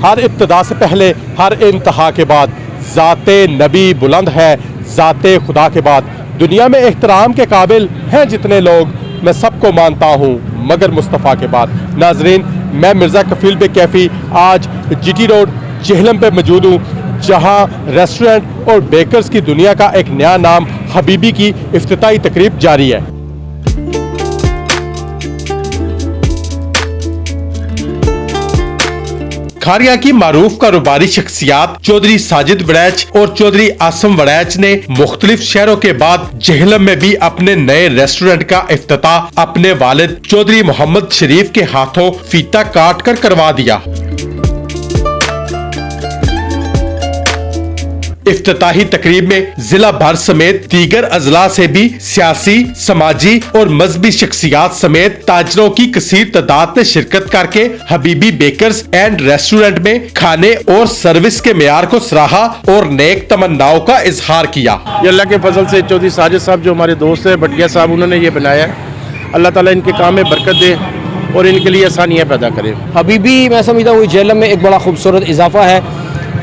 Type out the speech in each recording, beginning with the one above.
हर इब्तिदा से पहले, हर इंतहा के बाद ज़ाते नबी बुलंद है, ज़ाते खुदा के बाद। दुनिया में एहतराम के काबिल हैं जितने लोग, मैं सबको मानता हूँ मगर मुस्तफ़ा के बाद। नाजरीन, मैं मिर्ज़ा कफ़ील बे कैफ़ी आज GT रोड जेहलम पे मौजूद हूँ, जहाँ रेस्टोरेंट और बेकर्स की दुनिया का एक नया नाम हबीबी की इफ्तिताई तकरीब जारी है। खारिया की मारूफ कारोबारी शख्सियात चौधरी साजिद वड़ैच और चौधरी आसम वड़ैच ने मुख्तलिफ शहरों के बाद जेहलम में भी अपने नए रेस्टोरेंट का इफ्तिताह अपने वालिद चौधरी मोहम्मद शरीफ के हाथों फीता काट कर करवा दिया। इफ्तिताही तकरीब में जिला भर समेत दीगर अजला से भी सियासी, समाजी और मजहबी शख्सियात समेत ताजरों की कसीर तादाद ने शिरकत करके हबीबी बेकर्स एंड रेस्टोरेंट में खाने और सर्विस के मेयार को सराहा और नेक तमन्नाओं का इजहार किया। ये अल्लाह के फजल से चौधरी साजिद साहब जो हमारे दोस्त है, भटिया साहब, उन्होंने ये बनाया है। अल्लाह ताला इनके काम में बरकत दे और इनके लिए आसानियाँ पैदा करे। हबीबी मैं समझता हूँ जेहलम में एक बड़ा खूबसूरत इजाफा है।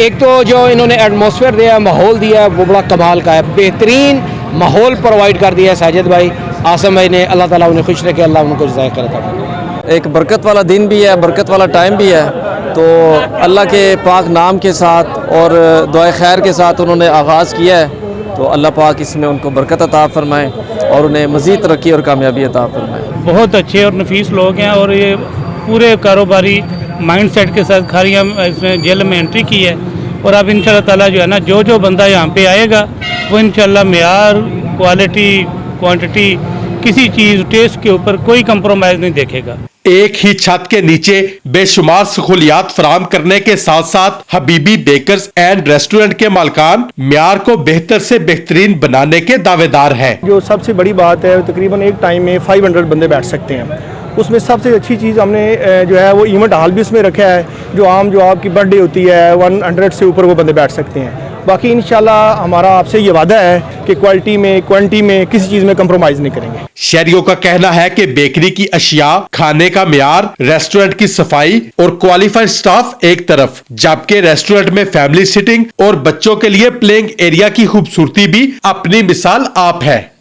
एक तो जो इन्होंने एटमॉस्फेयर दिया, माहौल दिया, वो बड़ा कमाल का है। बेहतरीन माहौल प्रोवाइड कर दिया है साजिद भाई, आसम भाई ने। अल्लाह ताला उन्हें खुश रखे, अल्लाह उनको जज़ाए खैर करे। एक बरकत वाला दिन भी है, बरकत वाला टाइम भी है, तो अल्लाह के पाक नाम के साथ और दुआ खैर के साथ उन्होंने आगाज़ किया है, तो अल्लाह पाक इसमें उनको बरकत अता फरमाए और उन्हें मज़ीद तरक्की और कामयाबी अता फरमाए। बहुत अच्छे और नफीस लोग हैं और ये पूरे कारोबारी माइंडसेट के साथ खारिया इसने जेल में एंट्री की है। और अब इंशाल्लाह ताला जो है ना, जो बंदा यहाँ पे आएगा वो इंशाल्लाह मेयार, क्वालिटी, क्वांटिटी, किसी चीज़, टेस्ट के ऊपर कोई कंप्रोमाइज़ नहीं देखेगा। एक ही छत के नीचे बेशुमार सहूलियात फराम करने के साथ साथ हबीबी बेकर्स एंड रेस्टोरेंट के मालकान म्यार को बेहतर से बेहतरीन बनाने के दावेदार हैं। जो सबसे बड़ी बात है, तकरीबन एक टाइम में 500 बंदे बैठ सकते हैं। उसमें सबसे अच्छी चीज़ हमने जो है वो इवेंट हॉल भी उसमें रखा है, जो आपकी बर्थडे होती है 100 से ऊपर वो बंदे बैठ सकते हैं। बाकी इंशाल्लाह हमारा आपसे ये वादा है कि क्वालिटी में, क्वांटिटी में किसी चीज़ में कंप्रोमाइज़ नहीं करेंगे। शहरियों का कहना है कि बेकरी की अशिया, खाने का मियार, रेस्टोरेंट की सफाई और क्वालिफाइड स्टाफ एक तरफ, जबकि रेस्टोरेंट में फैमिली सिटिंग और बच्चों के लिए प्लेइंग एरिया की खूबसूरती भी अपनी मिसाल आप है।